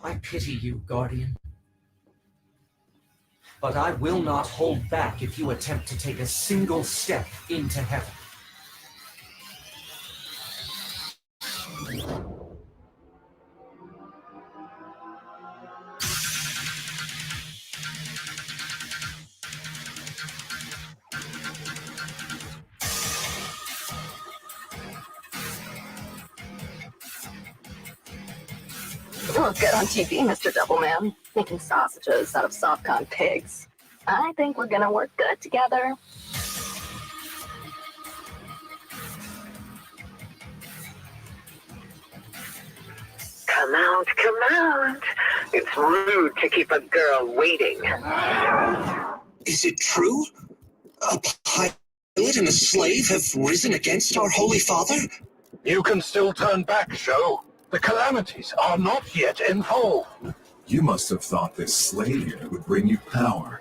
I pity you, Guardian. But I will not hold back if you attempt to take a single step into heaven. You look good on TV, Mr. Doubleman, making sausages out of soft-con pigs. I think we're gonna work good together. Come out, come out. It's rude to keep a girl waiting. Is it true? A pilot and a slave have risen against our Holy Father? You can still turn back, Joe. The calamities are not yet in full. You must have thought this slave unit would bring you power.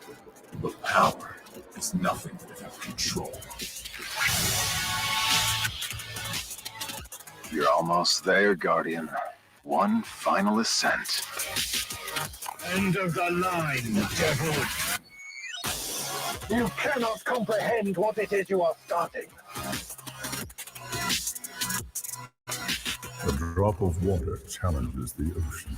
But power is nothing without control. You're almost there, Guardian. One final ascent. End of the line, devil. You cannot comprehend what it is you are starting. A drop of water challenges the ocean.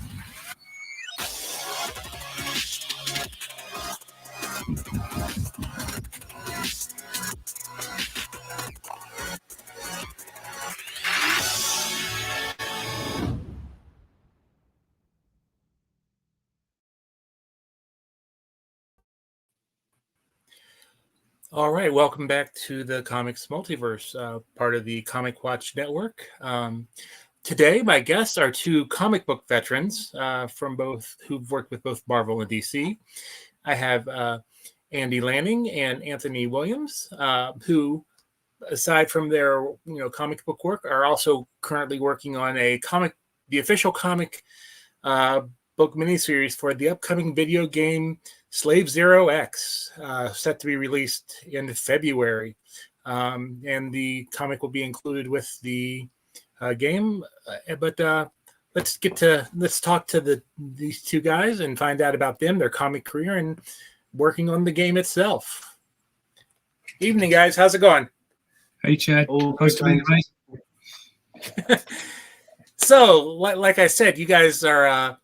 All right, welcome back to the Comics Multiverse, part of the Comic Watch Network. Today, my guests are two comic book veterans from both who've worked with both Marvel and DC. I have Andy Lanning and Anthony Williams, who, aside from their comic book work, are also currently working on the official comic book miniseries for the upcoming video game SlaveZeroX, set to be released in February, and the comic will be included with the game. But let's talk to these two guys and find out about them, their comic career, and working on the game itself. Evening, guys. How's it going? Hey, Chad. Nice to meet you, mate. So, like I said, you guys are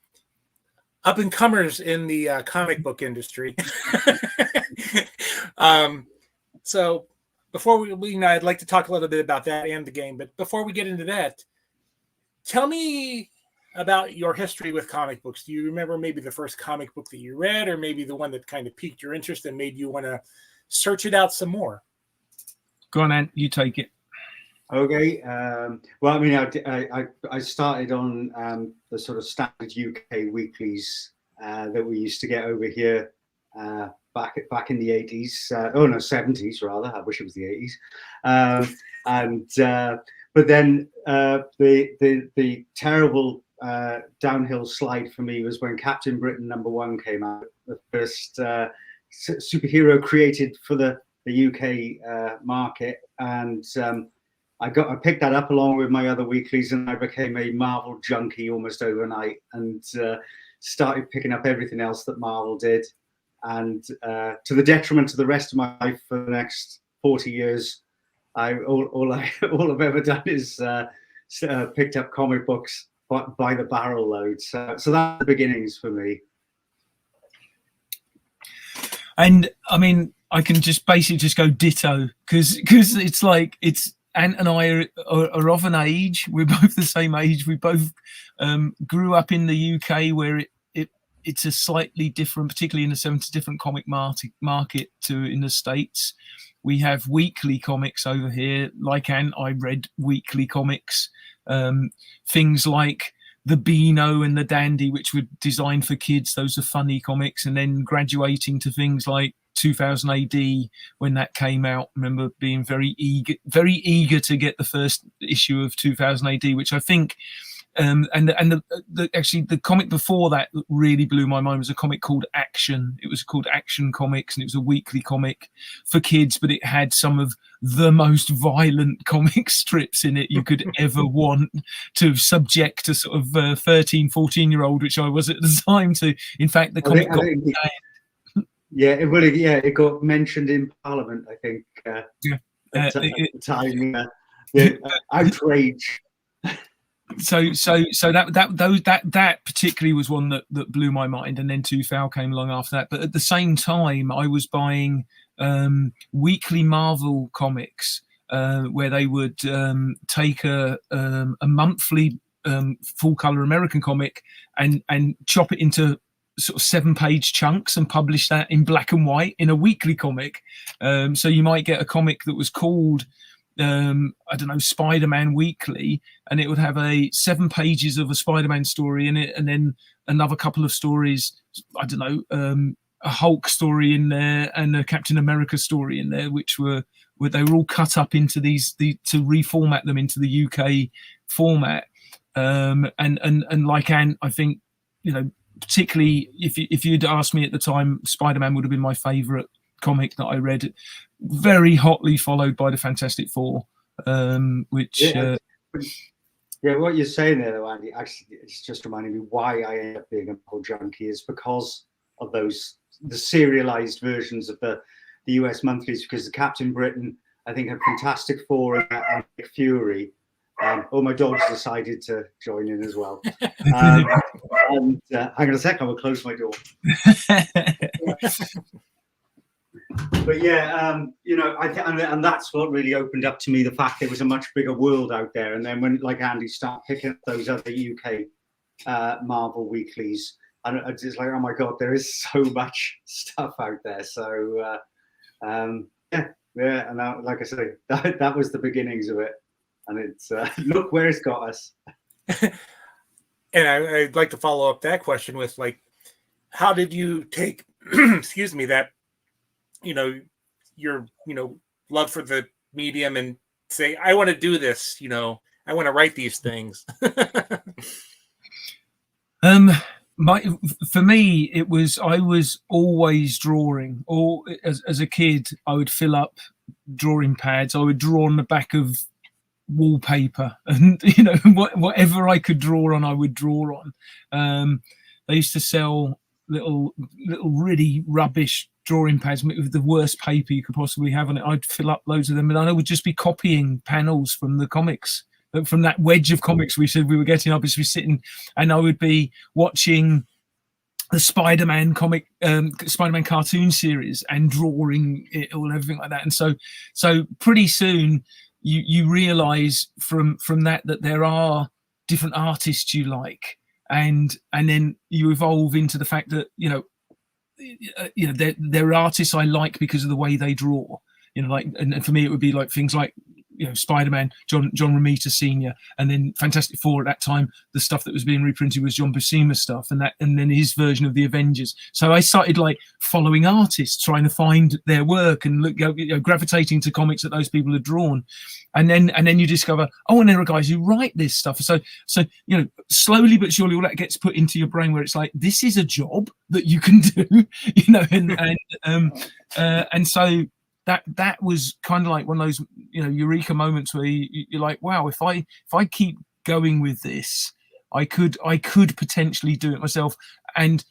up and comers in the comic book industry. So before we I'd like to talk a little bit about that and the game. But before we get into that, tell me about your history with comic books. Do you remember maybe the first comic book that you read, or maybe the one that kind of piqued your interest and made you want to search it out some more? Go on, Ant. You take it. Okay. Well, I mean, I started on the sort of standard UK weeklies that we used to get over here back in the 80s. 70s rather. I wish it was the 80s. But then the terrible downhill slide for me was when Captain Britain #1 came out, the first superhero created for the UK market, and I picked that up along with my other weeklies, and I became a Marvel junkie almost overnight, and started picking up everything else that Marvel did, and to the detriment of the rest of my life for the next 40 years, all I've ever done is picked up comic books by the barrel load. So that's the beginnings for me. And I mean, I can just basically just go ditto, because it's like Ant and I are of an age. We're both the same age. We both grew up in the UK, where it's a slightly different, particularly in the 70s, different comic market to in the States. We have weekly comics over here. Like Ant, I read weekly comics. Things like the Beano and the Dandy, which were designed for kids. Those are funny comics. And then graduating to things like 2000 AD when that came out. I remember being very eager to get the first issue of 2000 AD, which I think actually the comic before that that really blew my mind was a comic called Action. It was called Action Comics, and it was a weekly comic for kids, but it had some of the most violent comic strips in it you could ever want to subject a sort of 13, 14-year-old, which I was at the time, to. In fact, the comic got yeah, it really, yeah, it got mentioned in Parliament, I think. At the time, outrage. So that particularly was one that blew my mind, and then Tufal came along after that. But at the same time, I was buying weekly Marvel comics where they would take a monthly full color American comic and chop it into sort of 7-page chunks and publish that in black and white in a weekly comic. So you might get a comic that was called I don't know, Spider-Man Weekly, and it would have 7 pages of a Spider-Man story in it, and then another couple of stories, I don't know, a Hulk story in there and a Captain America story in there, which were they were all cut up into to reformat them into the UK format. And like Ant, I think, you know, particularly if you'd asked me at the time, Spider-Man would have been my favourite comic that I read, very hotly followed by the Fantastic Four, which yeah, what you're saying there though, Andy, actually it's just reminding me why I ended up being a Marvel junkie is because of the serialized versions of the US monthlies, because the Captain Britain, I think, had Fantastic Four and Nick Fury. My dog's decided to join in as well. Hang on a sec, I will close my door. But yeah, you know, and that's what really opened up to me the fact there was a much bigger world out there. And then when, like Andy, start picking up those other UK Marvel weeklies, and it's just like, oh my god, there is so much stuff out there. So and that, like I say, that was the beginnings of it, and it's look where it's got us. And I'd like to follow up that question with, like, how did you take excuse me, that, you know, your, you know, love for the medium and say, I want to do this, you know, I want to write these things? For me, it was, I was always drawing, or as a kid, I would fill up drawing pads. I would draw on the back of wallpaper, and, you know, whatever I could draw on, I would draw on. They used to sell little really rubbish drawing pads with the worst paper you could possibly have on it. I'd fill up loads of them, and I would just be copying panels from the comics, from that wedge of comics we said we were getting. I'd be sitting and I would be watching the Spider-Man comic, Spider-Man cartoon series, and drawing it all, everything like that. And so pretty soon you realize from that there are different artists you like, and then you evolve into the fact that, you know, there are artists I like because of the way they draw, you know, like, and for me it would be like things like, you know, Spider-Man, John Romita Sr., and then Fantastic Four at that time, the stuff that was being reprinted was John Buscema stuff, and then his version of the Avengers. So I started like following artists, trying to find their work and gravitating to comics that those people had drawn, and then you discover, oh, and there are guys who write this stuff. So you know, slowly but surely all that gets put into your brain, where it's like, this is a job that you can do, you know, and so that was kind of like one of those, you know, eureka moments where you're like, wow, if I keep going with this, I could potentially do it myself. And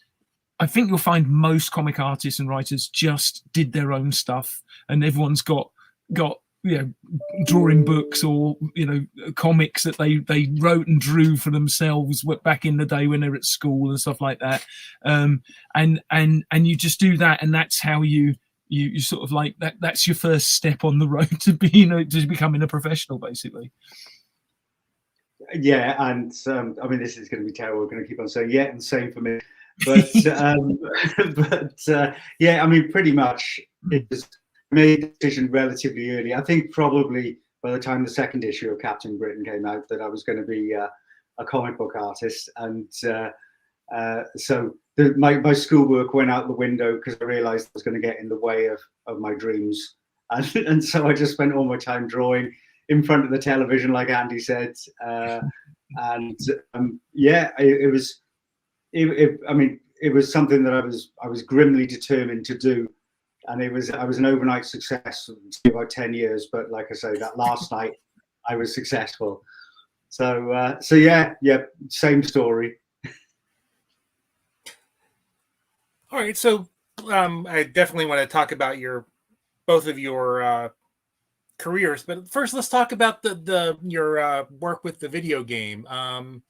I think you'll find most comic artists and writers just did their own stuff, and everyone's got you know, drawing books or, you know, comics that they wrote and drew for themselves back in the day when they were at school and stuff like that. And you just do that, and that's how you sort of like that's your first step on the road to becoming a professional, basically. Yeah, and I mean, this is going to be terrible. We're going to keep on saying yeah, and same for me. But yeah, I mean, pretty much it was made a decision relatively early. I think probably by the time the second issue of Captain Britain came out that I was going to be a comic book artist, and so my schoolwork went out the window because I realised I was going to get in the way of my dreams, and so I just spent all my time drawing in front of the television, like Andy said, and yeah, it was. I mean, it was something that I was grimly determined to do, and I was an overnight success for about 10 years. But like I say, that last night I was successful. So yeah, same story. All right, so I definitely want to talk about both of your careers, but first let's talk about your work with the video game. Can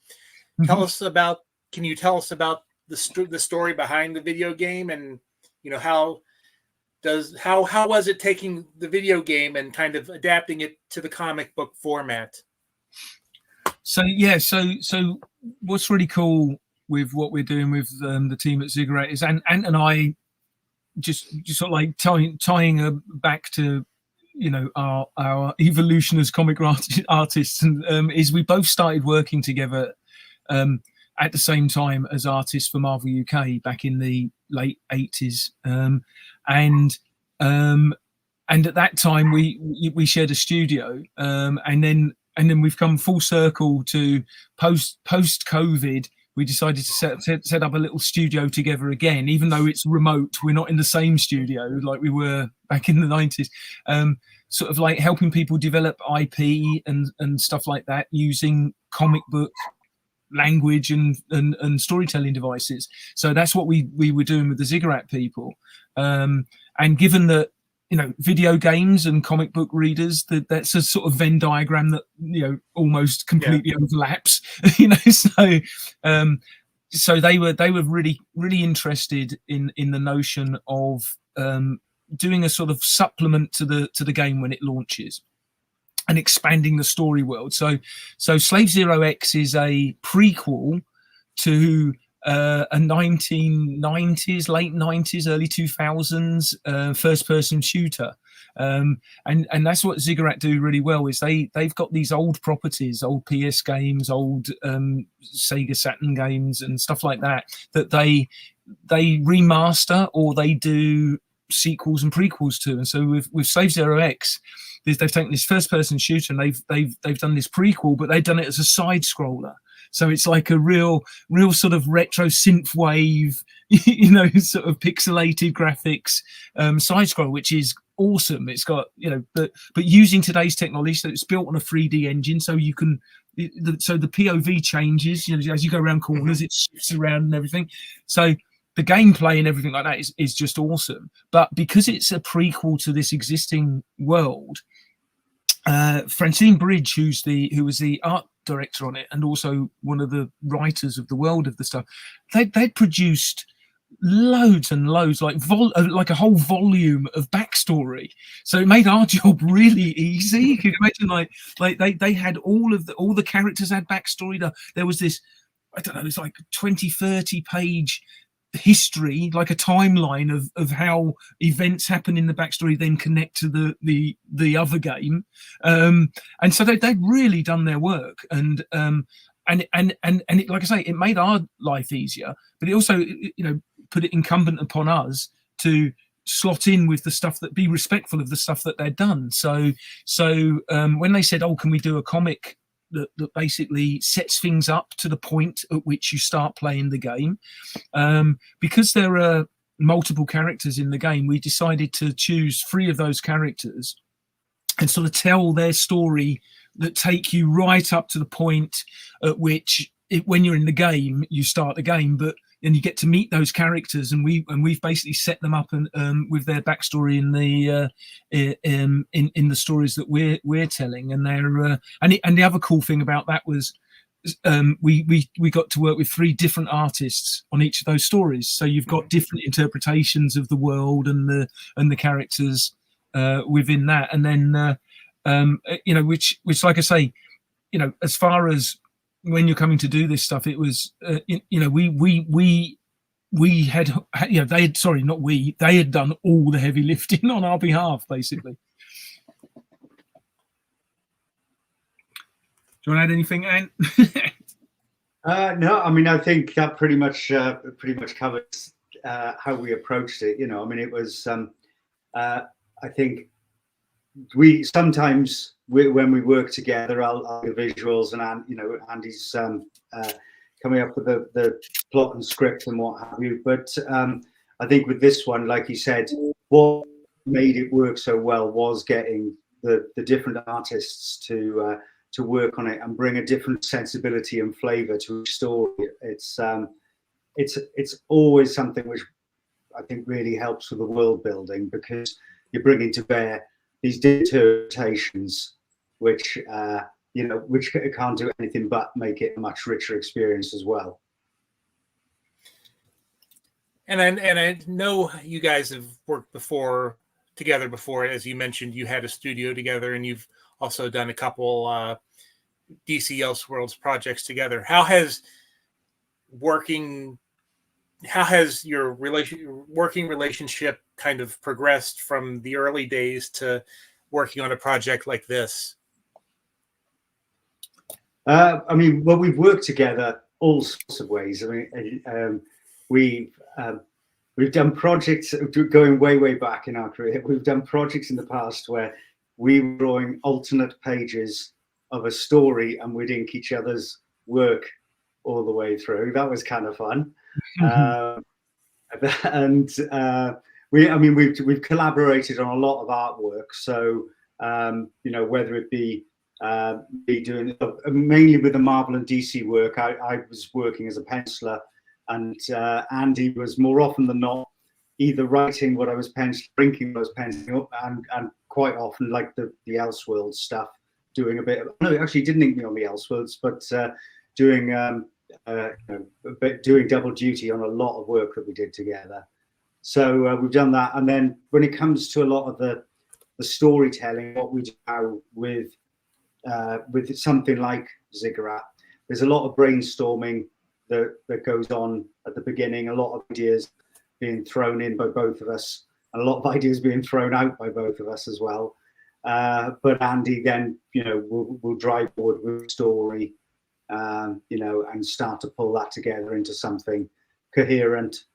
you tell us about the story behind the video game, and how was it taking the video game and kind of adapting it to the comic book format? So yeah, so what's really cool with what we're doing with the team at Ziggurat is Ant and I just sort of like tying back to our evolution as comic artists, and is we both started working together at the same time as artists for Marvel UK back in the late 80s, and at that time we shared a studio, and then we've come full circle to post COVID. We decided to set up a little studio together again, even though it's remote. We're not in the same studio like we were back in the 90s. Sort of like helping people develop IP and stuff like that using comic book language and storytelling devices. So that's what we were doing with the Ziggurat people. And given that video games and comic book readers, that's a sort of Venn diagram that almost completely overlaps. So they were really interested in the notion of doing a sort of supplement to the game when it launches and expanding the story world. So SlaveZeroX is a prequel to a 1990s, late 90s, early 2000s first-person shooter, and that's what Ziggurat do really well. Is they've got these old properties, old PS games, old Sega Saturn games, and stuff like that they remaster or they do sequels and prequels to. And so with SlaveZeroX, they've taken this first-person shooter and they've done this prequel, but they've done it as a side scroller. So it's like a real sort of retro synth wave, sort of pixelated graphics side scroll, which is awesome. It's got, but using today's technology, so it's built on a 3D engine, so you can, so the POV changes, as you go around corners, it shifts around and everything. So the gameplay and everything like that is just awesome. But because it's a prequel to this existing world, Francine Bridge, who was the art director on it and also one of the writers of the world of the stuff, they'd produced loads and loads, like a whole volume of backstory. So it made our job really easy. You can imagine, like they had all the characters had backstory. There was this, I don't know, it's like 20-30 page history, like a timeline of how events happen in the backstory then connect to the other game, and so they'd really done their work, and it, like I say, it made our life easier, but it also put it incumbent upon us to slot in with the stuff that, be respectful of the stuff that they'd done. So when they said, oh, can we do a comic that basically sets things up to the point at which you start playing the game, because there are multiple characters in the game, we decided to choose 3 of those characters and sort of tell their story that take you right up to the point at which when you're in the game, you start the game, but and you get to meet those characters, and we've basically set them up and with their backstory in the stories that we're telling, and they're and the other cool thing about that was we got to work with 3 different artists on each of those stories, so you've got different interpretations of the world and the characters within that, and then which like I say, as far as when you're coming to do this stuff, it was we had they had done all the heavy lifting on our behalf, basically. Do you want to add anything, Ant? No, I mean, I think that pretty much covers how we approached it. I mean, it was I think we sometimes when we work together, I'll do visuals, and Andy's coming up with the plot and script and what have you. But I think with this one, like you said, what made it work so well was getting the different artists to work on it and bring a different sensibility and flavor to each story. It's always something which I think really helps with the world building, because you're bringing to bear these interpretations, which which can't do anything but make it a much richer experience as well. And I know you guys have worked together before. As you mentioned, you had a studio together, and you've also done a couple DC Elseworlds projects together. How has your working relationship kind of progressed from the early days to working on a project like this? We've worked together all sorts of ways. We've done projects going way back in our career. We've done projects in the past where we were drawing alternate pages of a story, and we'd ink each other's work all the way through. That was kind of fun. We've collaborated on a lot of artwork. So whether it be doing mainly with the Marvel and DC work, I was working as a penciler, and Andy was more often than not either writing what I was penciling, inking what I was penciling up, and quite often, like the Elseworlds stuff, doing a bit of, no, actually he didn't ink me on the Elseworlds, but doing double duty on a lot of work that we did together. So we've done that. And then when it comes to a lot of the storytelling, what we do now with something like Ziggurat, there's a lot of brainstorming that goes on at the beginning, a lot of ideas being thrown in by both of us, and a lot of ideas being thrown out by both of us as well. But Andy then, will drive forward with the story, and start to pull that together into something coherent,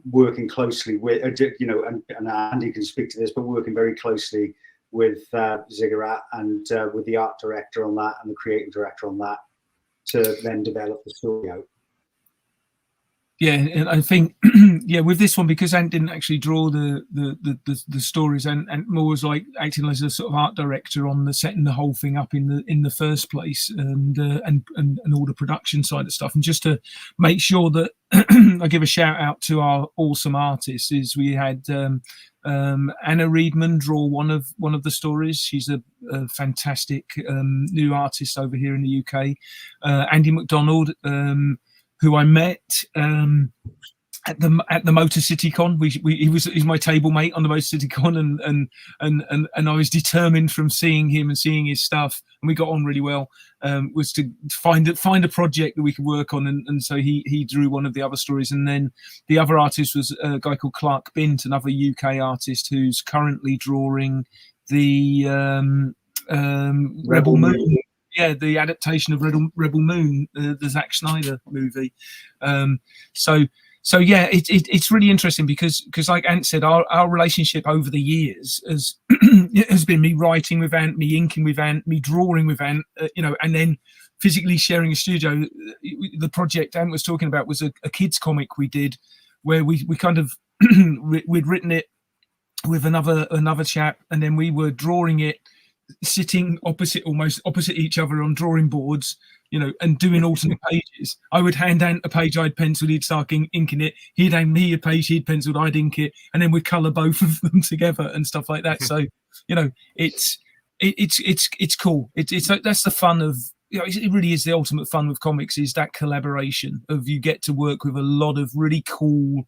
working closely with, and Andy can speak to this, but working very closely with Ziggurat and with the art director on that and the creative director on that to then develop the story out. Yeah, and I think with this one, because Ant didn't actually draw the stories, and more was like acting as a sort of art director on the setting the whole thing up in the first place, and all the production side of stuff. And just to make sure that I give a shout out to our awesome artists, is we had Anna Readman draw one of the stories. She's a fantastic new artist over here in the UK. Andy MacDonald, who I met at the Motor City Con. He's my table mate on the Motor City Con, and I was determined from seeing him and seeing his stuff, and we got on really well. Was to find a project that we could work on, and so he drew one of the other stories, and then the other artist was a guy called Clark Bint, another UK artist who's currently drawing the Rebel Moon. Yeah, the adaptation of Rebel Moon, the Zack Snyder movie. So yeah, it's really interesting because like Ant said, our relationship over the years has been me writing with Ant, me inking with Ant, me drawing with Ant, and then physically sharing a studio. The project Ant was talking about was a kids comic we did, where we kind of we'd written it with another chap, and then we were drawing it, sitting almost opposite each other on drawing boards, and doing alternate pages. I would hand Ant a page I'd penciled, he'd start inking it. He'd hand me a page he'd penciled, I'd ink it, and then we'd colour both of them together and stuff like that. So, it's cool. That's the fun of, it really is the ultimate fun with comics, is that collaboration of, you get to work with a lot of really cool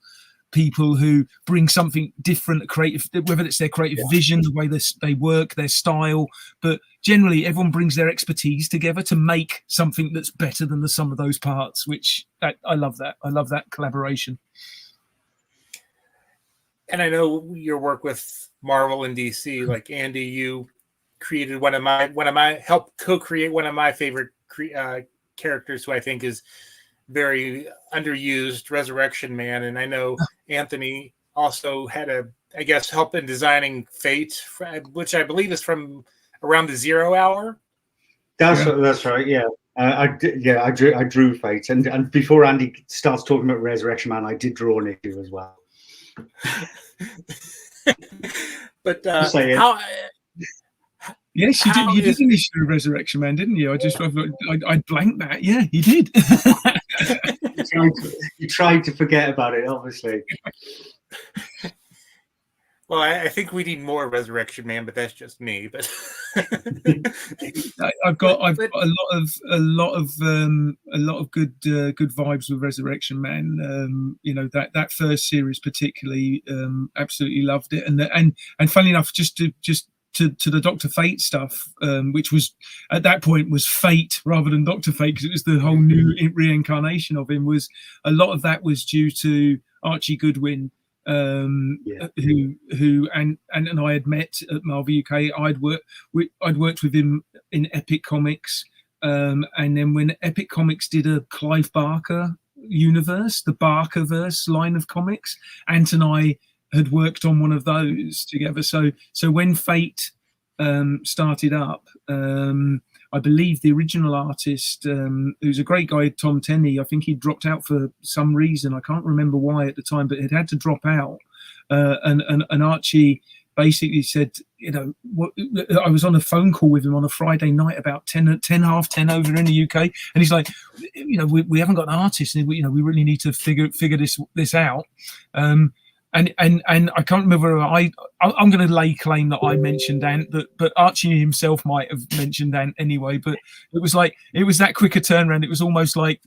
people who bring something different, creative, whether it's their creative vision, the way they work, their style, but generally everyone brings their expertise together to make something that's better than the sum of those parts, which I love that collaboration. And I know your work with Marvel and DC, like Andy, you created helped co-create one of my favorite characters, who I think is very underused, Resurrection Man. And I know Anthony also had help in designing Fate, which I believe is from around the 0 hour. That's right. Yeah. I drew Fate, and before Andy starts talking about Resurrection Man, I did draw an issue as well. But how? Yes, you did. You did an issue of Resurrection Man, didn't you? I blanked that. Yeah, you did. You tried to forget about it, obviously. Well, I think we need more Resurrection Man, but that's just me. But I've got a lot of good vibes with Resurrection Man. That first series particularly, absolutely loved it. And funny enough, just to the Dr. Fate stuff, which was at that point was Fate rather than Dr. Fate, because it was the whole new reincarnation of him. Was a lot of that was due to Archie Goodwin. Who and I had met at Marvel UK. I'd worked with him in Epic Comics, and then when Epic Comics did a Clive Barker universe, the Barkerverse line of comics, Ant and I had worked on one of those together. So when Fate started up, I believe the original artist, who's a great guy, Tom Tenney, I think he dropped out for some reason. I can't remember why at the time, but it had to drop out. And Archie basically said, I was on a phone call with him on a Friday night about half 10 over in the UK. And he's like, we haven't got an artist, and we really need to figure this out. And I can't remember. I'm going to lay claim that I mentioned Ant, but Archie himself might have mentioned Ant anyway. But it was that quicker turnaround. It was almost like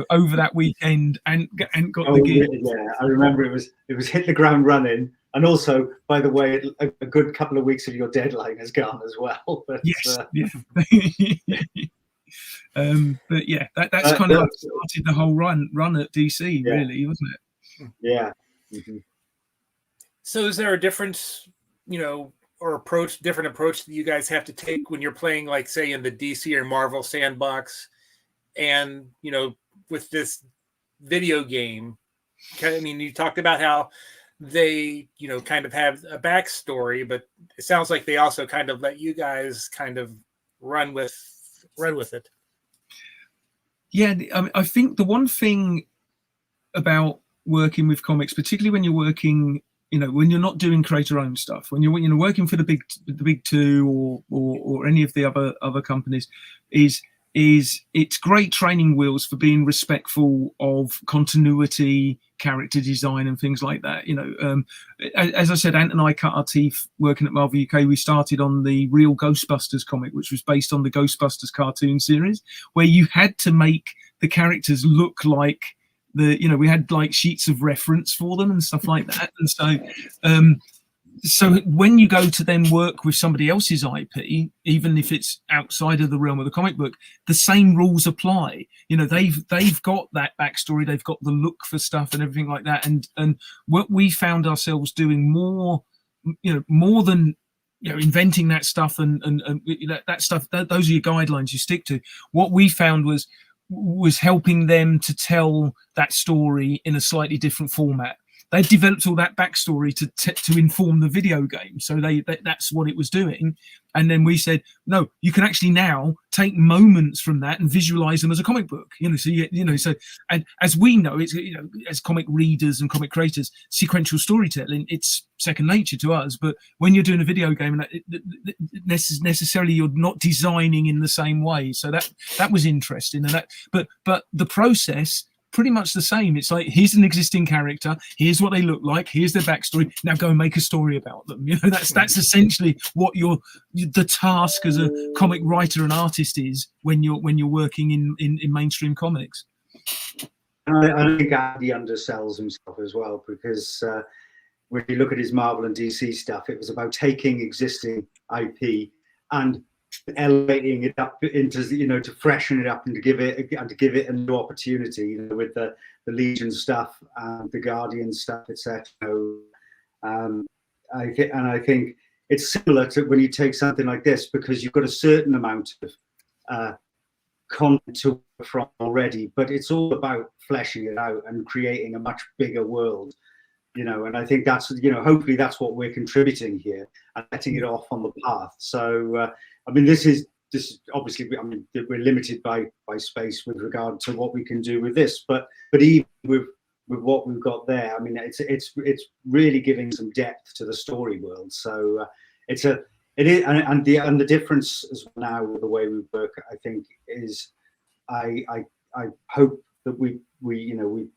over that weekend, Ant got the gig. Yeah, I remember it was hit the ground running. And also, by the way, a good couple of weeks of your deadline has gone as well. But, yes, yeah. But yeah, that's kind of what started the whole run at DC, really, wasn't it? Yeah. Mm-hmm. So is there a difference, or different approach that you guys have to take when you're playing, like, say, in the DC or Marvel sandbox, and, with this video game? I mean, you talked about how they, kind of have a backstory, but it sounds like they also kind of let you guys kind of run with it. Yeah, I think the one thing about working with comics, particularly when you're working, when you're not doing creator-owned stuff, when you're working for the big two or any of the other companies, is it's great training wheels for being respectful of continuity, character design, and things like that. As I said, Ant and I cut our teeth working at Marvel UK. We started on the real Ghostbusters comic, which was based on the Ghostbusters cartoon series, where you had to make the characters look like we had like sheets of reference for them and stuff like that. And so when you go to then work with somebody else's IP, even if it's outside of the realm of the comic book, the same rules apply. They've got that backstory, they've got the look for stuff and everything like that. And what we found ourselves doing more than inventing that stuff and that stuff, those are your guidelines you stick to. What we found was helping them to tell that story in a slightly different format. They developed all that backstory to inform the video game, so that's what it was doing. And then we said, no, you can actually now take moments from that and visualize them as a comic book. So and as we know, it's as comic readers and comic creators, sequential storytelling, it's second nature to us. But when you're doing a video game, necessarily you're not designing in the same way. So that was interesting, and but the process, pretty much the same. It's like, here's an existing character, here's what they look like, here's their backstory, now go and make a story about them. That's essentially what the task as a comic writer and artist is when you're working in mainstream comics. I think Andy undersells himself as well, because when you look at his Marvel and DC stuff, it was about taking existing IP and elevating it up into, to freshen it up and to give it a new opportunity, with the Legion stuff and the Guardian stuff, etc. I think it's similar to when you take something like this, because you've got a certain amount of content to work from already, but it's all about fleshing it out and creating a much bigger world. And I think that's, hopefully that's what we're contributing here and letting it off on the path. So I mean, this is obviously, I mean, we're limited by space with regard to what we can do with this, but even with what we've got there, I mean, it's really giving some depth to the story world. So it is, and the difference as well now with the way we work, I think, is I hope that we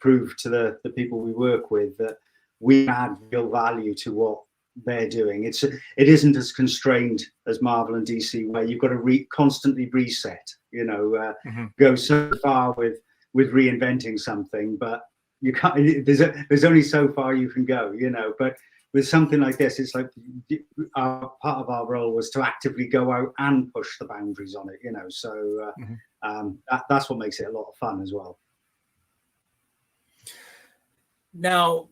prove to the people we work with that we add real value to what they're doing. It isn't as constrained as Marvel and DC, where you've got to constantly reset, go so far with reinventing something, but you can't. There's only so far you can go, But with something like this, it's like part of our role was to actively go out and push the boundaries on it, So that's what makes it a lot of fun as well. Now,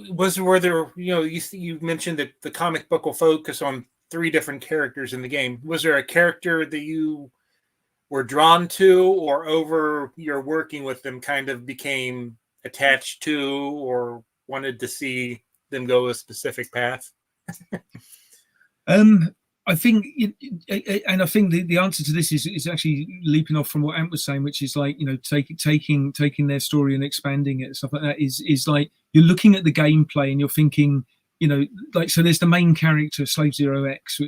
were there, you mentioned that the comic book will focus on 3 different characters in the game. Was there a character that you were drawn to, or over your working with them kind of became attached to, or wanted to see them go a specific path? I think, and I think the answer to this is actually leaping off from what Ant was saying, which is like, taking their story and expanding it and stuff like that. Is like you're looking at the gameplay and you're thinking, so there's the main character, SlaveZeroX,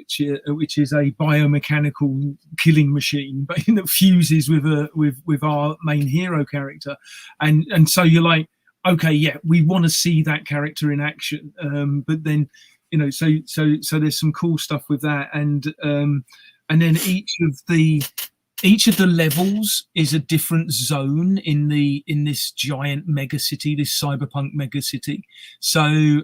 which is a biomechanical killing machine, but that fuses with our main hero character, and so you're like, okay, yeah, we want to see that character in action, but then. So there's some cool stuff with that, and then each of the levels is a different zone in this giant mega city, this cyberpunk mega city. So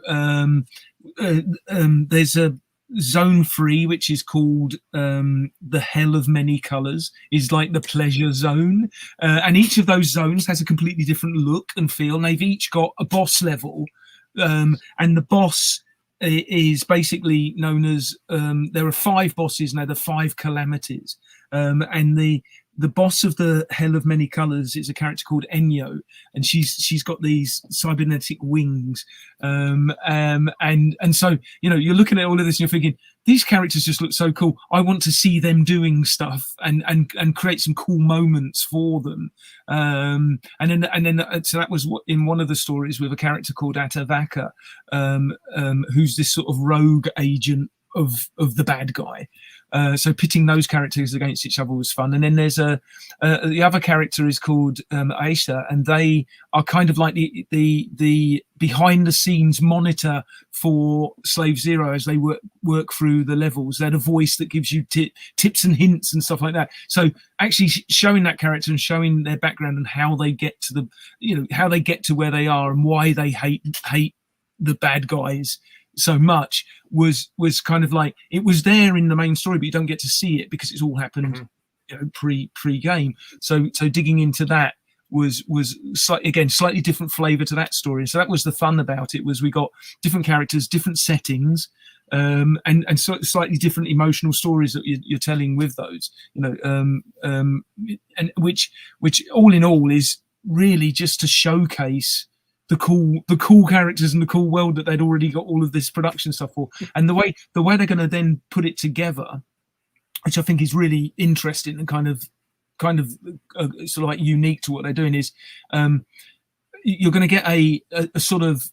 there's a zone 3, which is called the Hell of Many Colors, is like the pleasure zone, and each of those zones has a completely different look and feel, and they've each got a boss level, and the boss is basically known as there are 5 bosses now, the 5 calamities, and the boss of the Hell of Many Colors is a character called Enyo, and she's got these cybernetic wings, and so you're looking at all of this and you're thinking, these characters just look so cool. I want to see them doing stuff and create some cool moments for them. And then so that was in one of the stories with a character called Atavaka, who's this sort of rogue agent of the bad guy. So pitting those characters against each other was fun. And then there's the other character is called Aisha, and they are kind of like the behind the scenes monitor for Slave Zero as they work through the levels. They're the voice that gives you tips and hints and stuff like that. So actually showing that character and showing their background and how they get to how they get to where they are and why they hate the bad guys so much was kind of like, it was there in the main story, but you don't get to see it because it's all happened pre-game. So digging into that was slightly different flavor to that story. So that was the fun about it, was we got different characters, different settings, and slightly different emotional stories that you're telling with those, and which all in all is really just to showcase the cool characters and the cool world that they'd already got all of this production stuff for, and the way they're going to then put it together, which I think is really interesting and kind of sort of like unique to what they're doing, is you're going to get a sort of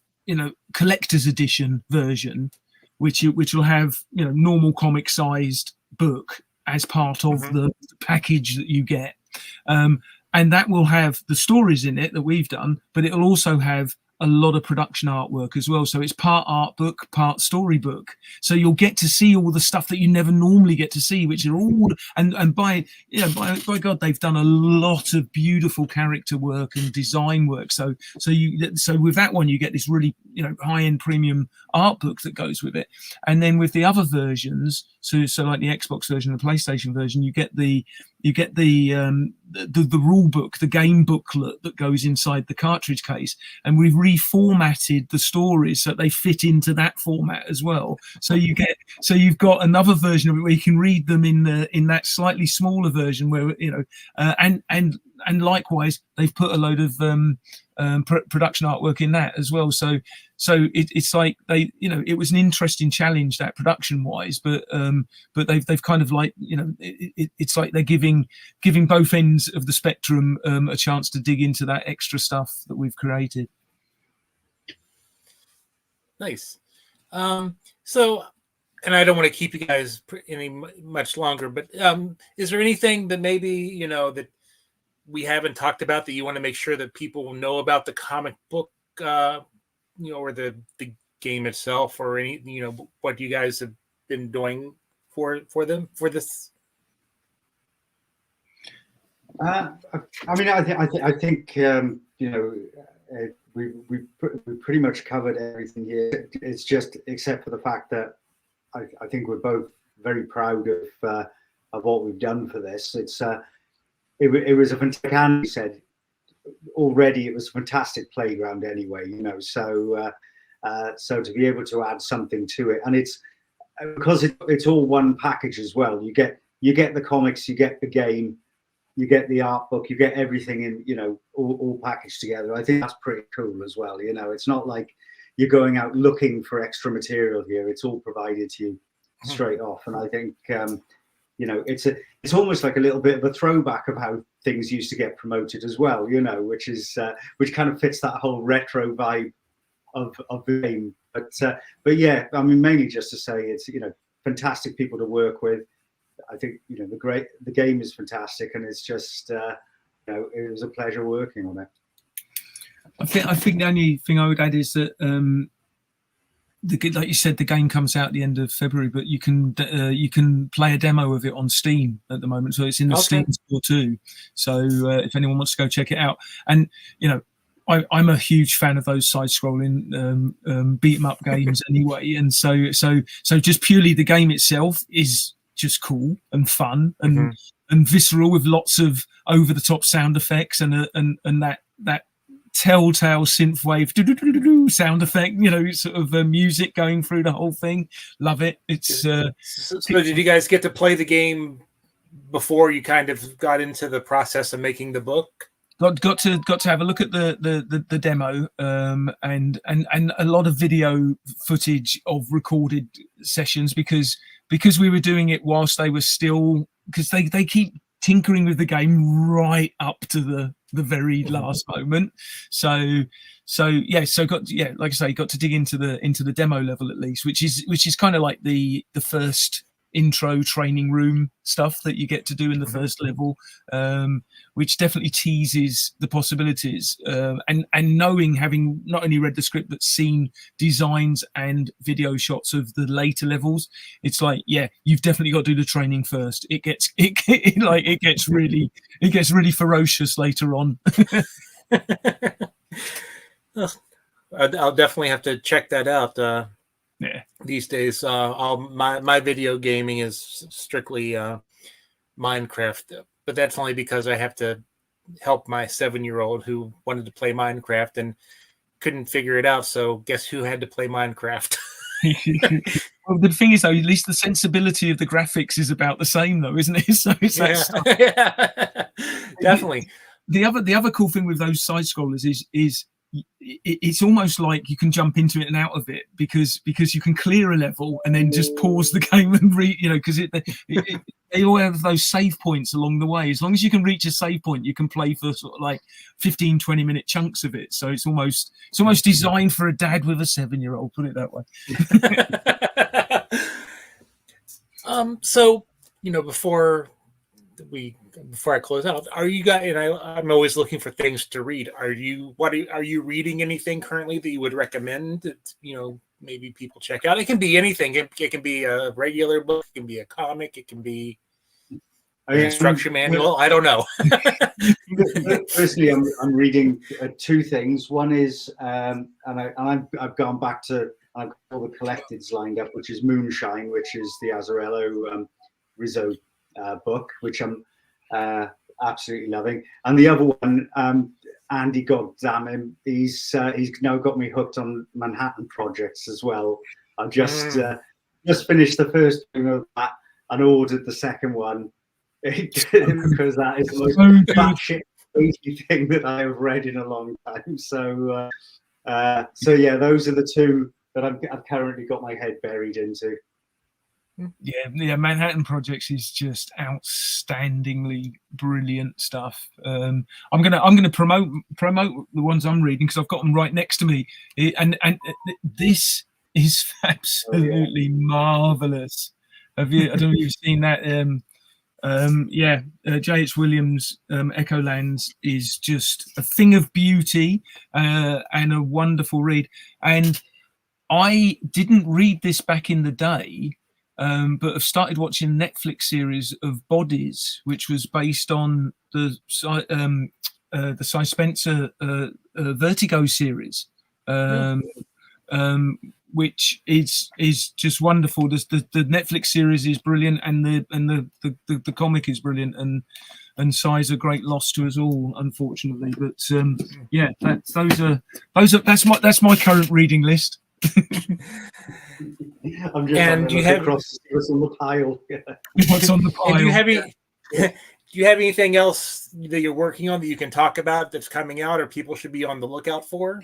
collector's edition version, which will have normal comic sized book as part of the package that you get. And that will have the stories in it that we've done, but it'll also have a lot of production artwork as well. So it's part art book, part storybook. So you'll get to see all the stuff that you never normally get to see, which are all, and by God, they've done a lot of beautiful character work and design work. So with that one, you get this really, high-end premium art book that goes with it. And then with the other versions, so like the Xbox version and the PlayStation version, you get the rule book, the game booklet that goes inside the cartridge case, and we've reformatted the stories so that they fit into that format as well. So you've got another version of it where you can read them in that slightly smaller version, where and likewise they've put a load of production artwork in that as well. So it's like they, you know, it was an interesting challenge, that production wise, but they've kind of like, you know, it's like they're giving both ends of the spectrum a chance to dig into that extra stuff that we've created. Nice. So, and I don't want to keep you guys any much longer, but is there anything that maybe, you know, that we haven't talked about that you want to make sure that people know about the comic book, you know, or the game itself, or any, you know, what you guys have been doing for them for this? I mean, I think you know, we pretty much covered everything here. It's just, except for the fact that I think we're both very proud of what we've done for this. It was a fantastic, Andy said already, it was a fantastic playground anyway, you know, so to be able to add something to it, and it's because it's all one package as well. You get the comics, you get the game, you get the art book, you get everything in, you know, all packaged together. I think that's pretty cool as well. You know, it's not like you're going out looking for extra material here. It's all provided to you straight off. And I think, you know, it's almost like a little bit of a throwback of how things used to get promoted as well, you know, which kind of fits that whole retro vibe of the game. But yeah, I mean, mainly just to say it's, you know, fantastic people to work with. I think, you know, the game is fantastic, and it's just, you know, it was a pleasure working on it. I think the only thing I would add is that, like you said, the game comes out at the end of February, but you can play a demo of it on Steam at the moment, so it's in the Steam store too. So if anyone wants to go check it out, and you know, I'm a huge fan of those side-scrolling beat 'em up games anyway, and so just purely the game itself is just cool and fun and visceral, with lots of over-the-top sound effects and that telltale synthwave sound effect, you know, sort of music going through the whole thing. Love it. It's so did you guys get to play the game before you kind of got into the process of making the book? Got to have a look at the demo, and a lot of video footage of recorded sessions, because we were doing it whilst they were still, because they keep tinkering with the game right up to the very last moment. So like I say, got to dig into the demo level at least, which is kind of like the first intro training room stuff that you get to do in the first level, which definitely teases the possibilities, and knowing, having not only read the script but seen designs and video shots of the later levels, it's like, yeah, you've definitely got to do the training first. It gets really ferocious later on. I'll definitely have to check that out. Yeah. These days, my video gaming is strictly Minecraft, but that's only because I have to help my 7-year-old who wanted to play Minecraft and couldn't figure it out. So guess who had to play Minecraft? Well, the thing is, though, at least the sensibility of the graphics is about the same, though, isn't it? So it's that stuff. Yeah, definitely. The other cool thing with those side scrollers is it's almost like you can jump into it and out of it, because you can clear a level and then just pause the game and read, you know, because they all have those save points along the way. As long as you can reach a save point, you can play for sort of like 15-20 minute chunks of it. So it's almost designed for a dad with a 7-year-old, put it that way. So, you know, before I close out, are you guys, and I'm always looking for things to read. Are you reading anything currently that you would recommend that, you know, maybe people check out? It can be anything. It can be a regular book, it can be a comic, it can be an instruction manual. I don't know. Personally, I'm reading two things. One is, and I've gone back to, I've got all the collecteds lined up, which is Moonshine, which is the Azzarello Rizzo book, which I'm absolutely loving. And the other one, Andy, goddamn him, he's now got me hooked on Manhattan Projects as well. I've just finished the first one of that and ordered the second one because that is the most batshit crazy thing that I have read in a long time. So yeah, those are the two that I've currently got my head buried into. Yeah, Manhattan Projects is just outstandingly brilliant stuff. I'm gonna promote the ones I'm reading because I've got them right next to me, and this is absolutely marvelous. I don't know if you've seen that. J.H. Williams' Echolands is just a thing of beauty and a wonderful read. And I didn't read this back in the day. But I've started watching a Netflix series of Bodies, which was based on the Cy Spencer Vertigo series, which is just wonderful. The Netflix series is brilliant, and the comic is brilliant, and Cy's a great loss to us all, unfortunately. But that's my current reading list. I'm just and do you have what's on the pile? What's on the pile? Do you have anything else that you're working on that you can talk about that's coming out, or people should be on the lookout for?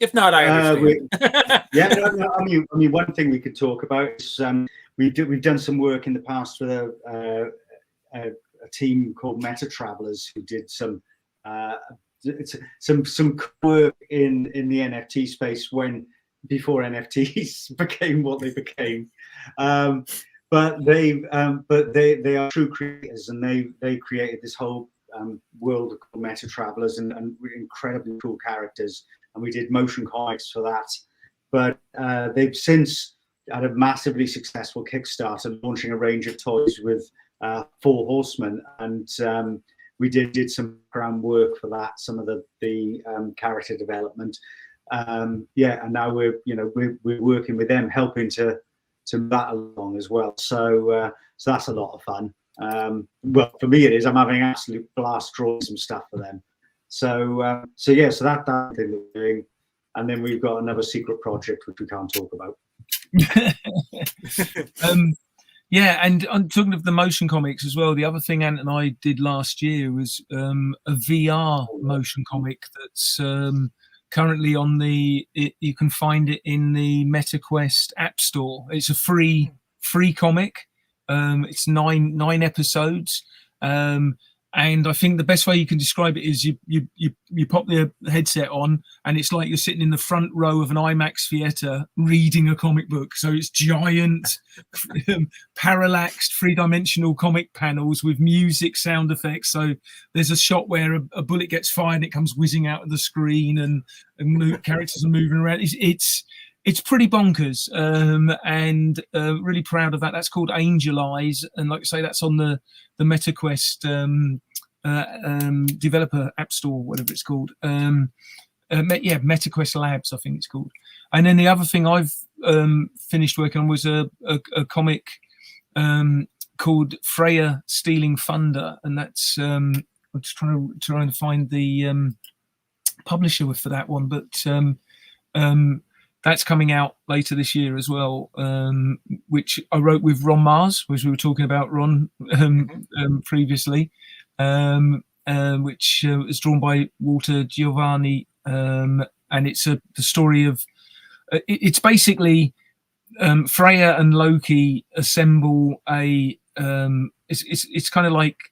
If not, I understand. I mean, one thing we could talk about is we've done some work in the past with a team called Meta Travelers who did some work in the NFT space before NFTs became what they became. But they are true creators, and they created this whole world called Meta Travelers and incredibly cool characters. And we did motion comics for that. But they've since had a massively successful Kickstarter launching a range of toys with 4 Horsemen, and we did some groundwork for that, some of the character development. And now we're working with them, helping to that along as well. So that's a lot of fun. Well, for me it is. I'm having an absolute blast drawing some stuff for them. So that thing we're doing, and then we've got another secret project which we can't talk about. And I'm talking of the motion comics as well. The other thing Ant and I did last year was a VR motion comic that's currently on you can find it in the MetaQuest App Store. It's a free comic. It's nine episodes. And I think the best way you can describe it is you pop the headset on, and it's like you're sitting in the front row of an IMAX theater reading a comic book. So it's giant, parallaxed, 3-dimensional comic panels with music, sound effects. So there's a shot where a bullet gets fired and it comes whizzing out of the screen, and characters are moving around. It's pretty bonkers, and really proud of that. That's called Angel Eyes, and like I say, that's on the MetaQuest developer app store, whatever it's called. MetaQuest Labs, I think it's called. And then the other thing I've finished working on was a comic called Freya Stealing Thunder, and that's I'm just trying to find the publisher for that one, but that's coming out later this year as well, which I wrote with Ron Mars, which we were talking about Ron previously, which is drawn by Walter Giovanni, and it's the story of it's basically Freya and Loki assemble it's kind of like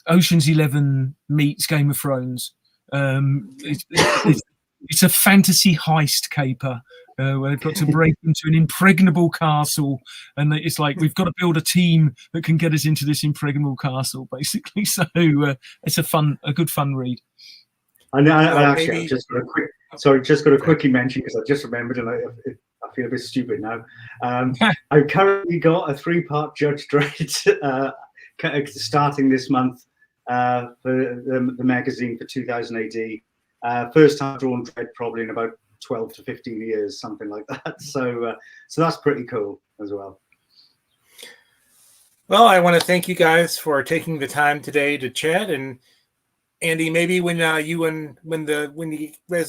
Ocean's 11 meets Game of Thrones. It's a fantasy heist caper where they've got to break into an impregnable castle, and it's like we've got to build a team that can get us into this impregnable castle, basically. So it's a good fun read. And I actually just got a quickie mention because I just remembered, and I feel a bit stupid now. I've currently got a 3-part Judge Dredd starting this month for the magazine for 2000 AD. First time drawn Dredd probably in about 12 to 15 years, something like that. So that's pretty cool as well. Well, I want to thank you guys for taking the time today to chat. And Andy, maybe as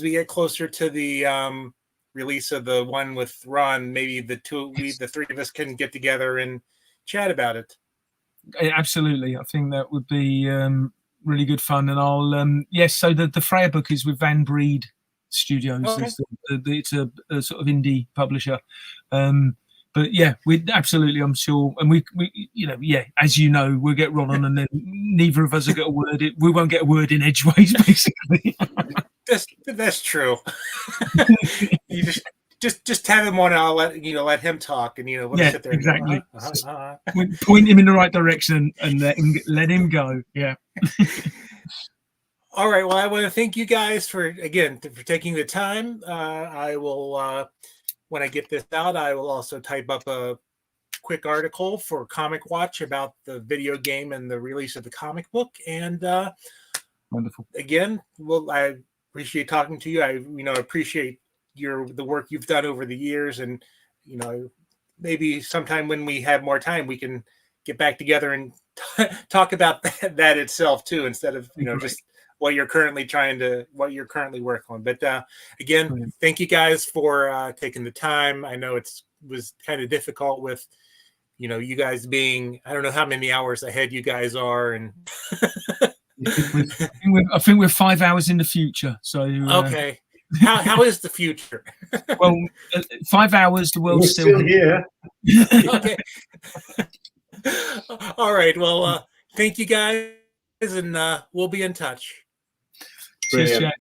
we get closer to the release of the one with Ron, maybe the 3 of us can get together and chat about it. Absolutely, I think that would be really good fun. And I'll yes. So the Freya book is with Van Breed Studios. Okay. It's a sort of indie publisher. But yeah, we absolutely, I'm sure, and we as you know, we'll get Ron on, and then neither of us will get a word. We won't get a word in edgeways, basically. That's true. You just have him on, and I'll let him talk, and we'll sit there. Exactly. And go, We point him in the right direction and let him go. Yeah. All right. Well, I want to thank you guys for taking the time. I will. When I get this out, I will also type up a quick article for Comic Watch about the video game and the release of the comic book. And wonderful. Again, I appreciate talking to you. I appreciate the work you've done over the years, and maybe sometime when we have more time, we can get back together and talk about that itself too, instead of just what you're currently working on. But again, thank you guys for taking the time. I know it was kind of difficult with you guys being, I don't know how many hours ahead you guys are, and I think we're 5 hours in the future. So okay, how is the future? Well, 5 hours, the world's still here. Okay. All right. Well, thank you guys, and we'll be in touch. Cheers, Jack.